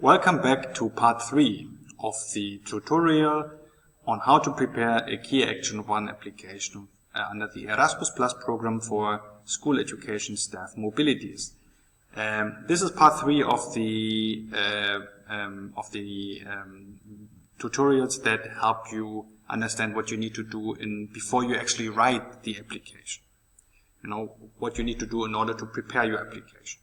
Welcome back to part 3 of the tutorial on how to prepare a KA1 application under the Erasmus Plus program for school education staff mobilities. This is part 3 of the tutorials that help you understand what you need to do before you actually write the application. You know, what you need to do in order to prepare your application.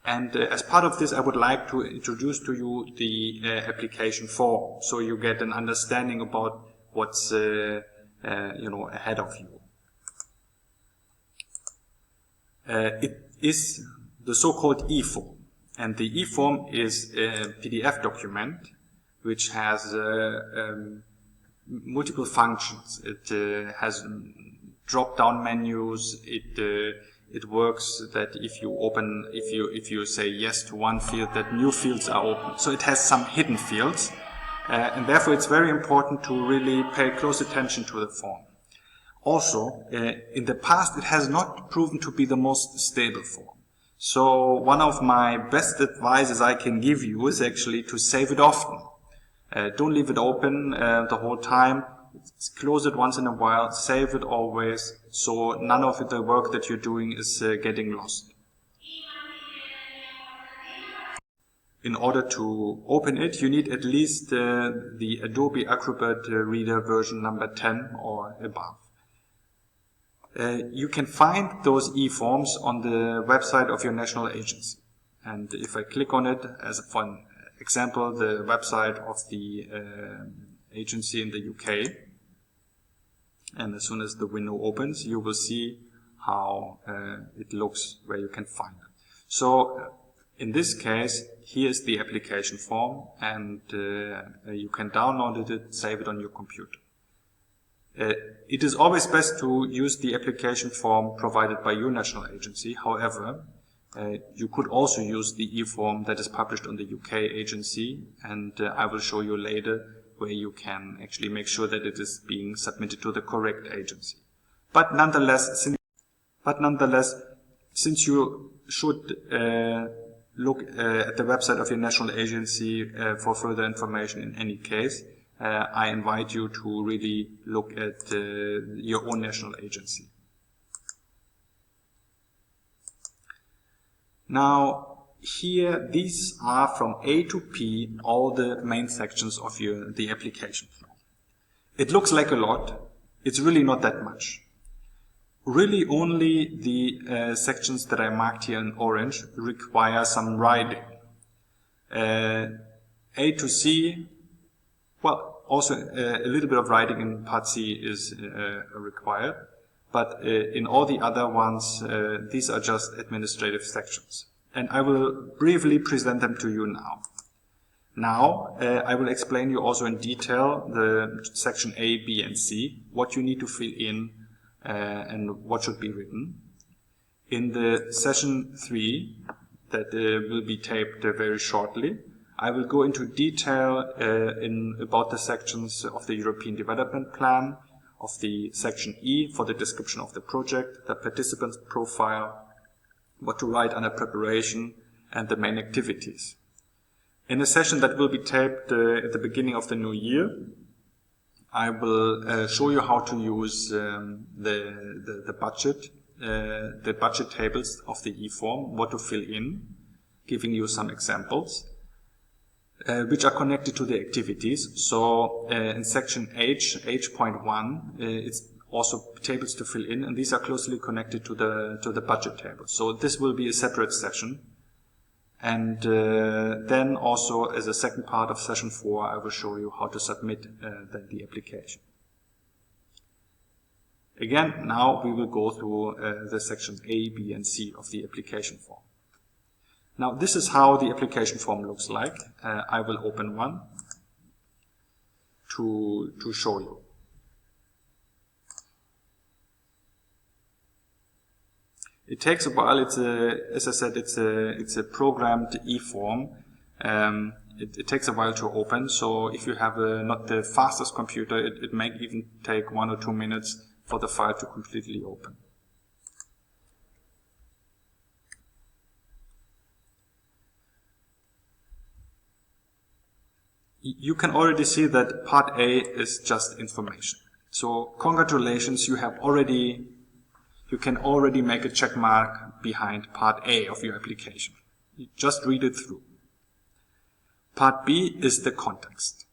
And as part of this, I would like to introduce to you the application form, so you get an understanding about what's ahead of you. It is the so-called eForm, and the eForm is a PDF document which has multiple functions. It has drop-down menus. It works that if you say yes to one field, that new fields are open. So it has some hidden fields, and therefore it's very important to really pay close attention to the form. Also, in the past, it has not proven to be the most stable form. So one of my best advices I can give you is actually to save it often. Don't leave it open the whole time. Close it once in a while, save it always, so none of the work that you're doing is getting lost. In order to open it, you need at least the Adobe Acrobat Reader version number 10 or above. You can find those eForms on the website of your national agency. And if I click on it, as for example, the website of the agency in the UK, and as soon as the window opens, you will see how it looks, where you can find it. So in this case, here's the application form, and you can download it, save it on your computer. It is always best to use the application form provided by your national agency. However, you could also use the eForm that is published on the UK agency, and I will show you later where you can actually make sure that it is being submitted to the correct agency. But nonetheless, since you should look at the website of your national agency for further information in any case, I invite you to really look at your own national agency. Now, here, these are from A to P, all the main sections of the application form. It looks like a lot. It's really not that much. Really, only the sections that I marked here in orange require some writing. A to C, well, also a little bit of writing in part C is required, but in all the other ones, these are just administrative sections. And I will briefly present them to you now. Now, I will explain you also in detail the section A, B, and C, what you need to fill in and what should be written. In the session 3, that will be taped very shortly, I will go into detail about the sections of the European Development Plan, of the section E for the description of the project, the participant's profile, what to write under preparation, and the main activities. In a session that will be taped at the beginning of the new year, I will show you how to use the budget tables of the eForm, what to fill in, giving you some examples, which are connected to the activities. So in section H.1, it's also tables to fill in, and these are closely connected to the budget table. So this will be a separate session. And then also as a second part of session 4, I will show you how to submit the application. Again, now we will go through the sections A, B, and C of the application form. Now this is how the application form looks like. I will open one to show you. It takes a while. As I said, it's a programmed eForm. It takes a while to open. So if you have not the fastest computer, it may even take 1 or 2 minutes for the file to completely open. you can already see that part A is just information. So congratulations, you can already make a check mark behind part A of your application. You just read it through. Part B is the context.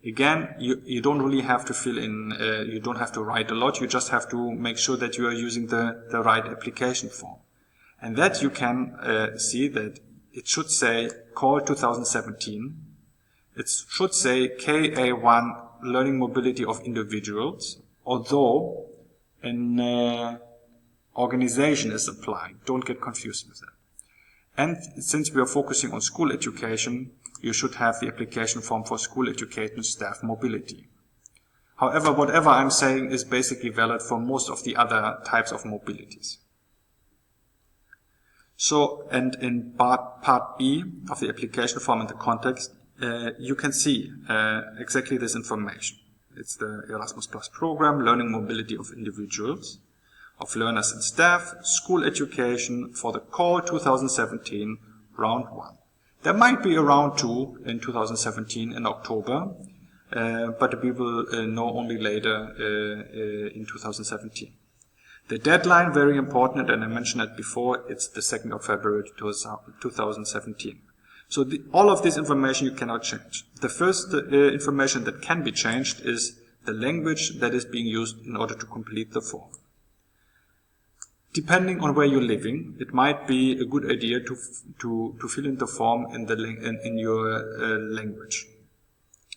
Again, you don't really have to fill in, you don't have to write a lot, you just have to make sure that you are using the right application form. And that you can see that it should say call 2017. It should say KA1 learning mobility of individuals, although an organization is applying. Don't get confused with that. And since we are focusing on school education, you should have the application form for school education staff mobility. However, whatever I'm saying is basically valid for most of the other types of mobilities. So, and in part B of the application form in the context, you can see exactly this information. It's the Erasmus Plus program, learning mobility of individuals, of learners and staff, school education for the call 2017 round 1. There might be a round 2 in 2017 in October, but we will know only later in 2017. The deadline, very important, and I mentioned it before, it's the 2nd of February 2017. So all of this information you cannot change. The first information that can be changed is the language that is being used in order to complete the form. Depending on where you're living, it might be a good idea to fill in the form in your language.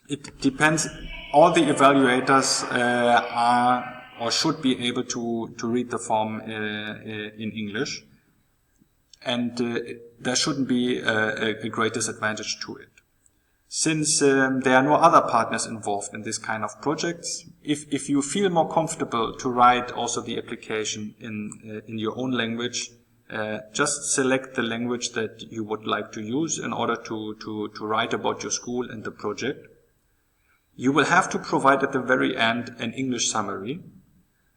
It depends. All the evaluators are or should be able to read the form in English, and there shouldn't be a great disadvantage to it. Since there are no other partners involved in this kind of projects, if you feel more comfortable to write also the application in your own language, just select the language that you would like to use in order to write about your school and the project. You will have to provide at the very end an English summary,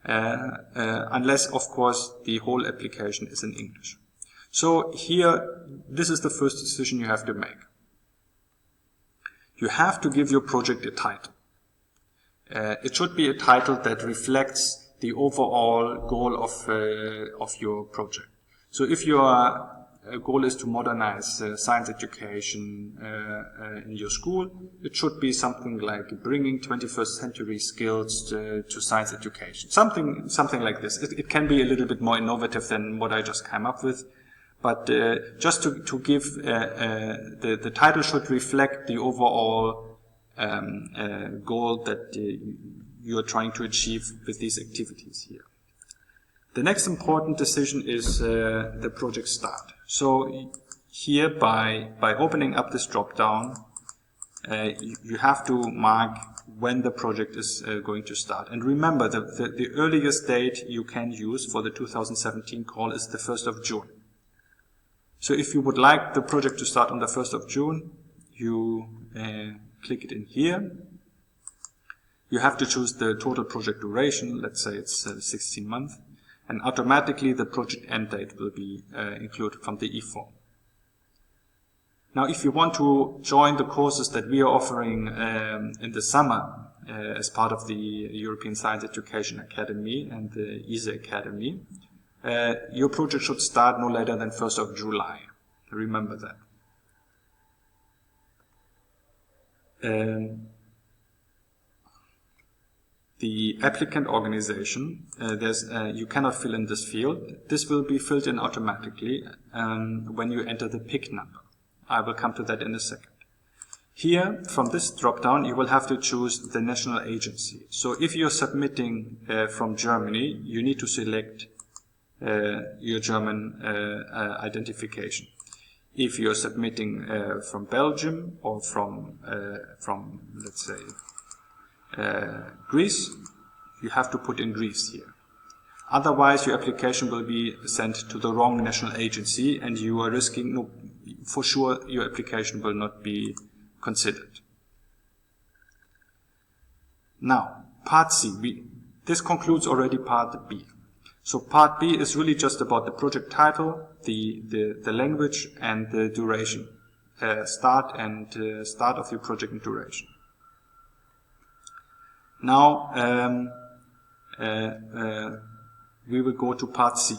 unless, of course, the whole application is in English. So here, this is the first decision you have to make. You have to give your project a title. It should be a title that reflects the overall goal of your project. So if your goal is to modernize science education in your school, it should be something like bringing 21st century skills to science education. Something like this. It can be a little bit more innovative than what I just came up with. But just to give, the title should reflect the overall goal that you are trying to achieve with these activities here. The next important decision is the project start. So here, by opening up this drop-down, you have to mark when the project is going to start. And remember, the earliest date you can use for the 2017 call is the 1st of June. So if you would like the project to start on the 1st of June, you click it in here. You have to choose the total project duration. Let's say it's 16 months. And automatically the project end date will be included from the eForm. Now, if you want to join the courses that we are offering in the summer as part of the European Science Education Academy and the ESEA Academy, your project should start no later than 1st of July. Remember that. The applicant organization, you cannot fill in this field. This will be filled in automatically when you enter the PIC number. I will come to that in a second. Here, from this drop-down, you will have to choose the national agency. So if you're submitting from Germany, you need to select your German identification. If you're submitting from Belgium or from let's say, Greece, you have to put in Greece here. Otherwise, your application will be sent to the wrong national agency and you are risking, for sure, your application will not be considered. Now, part C. This concludes already part B. So part B is really just about the project title, the language, and the duration. start of your project and duration. Now we will go to part C.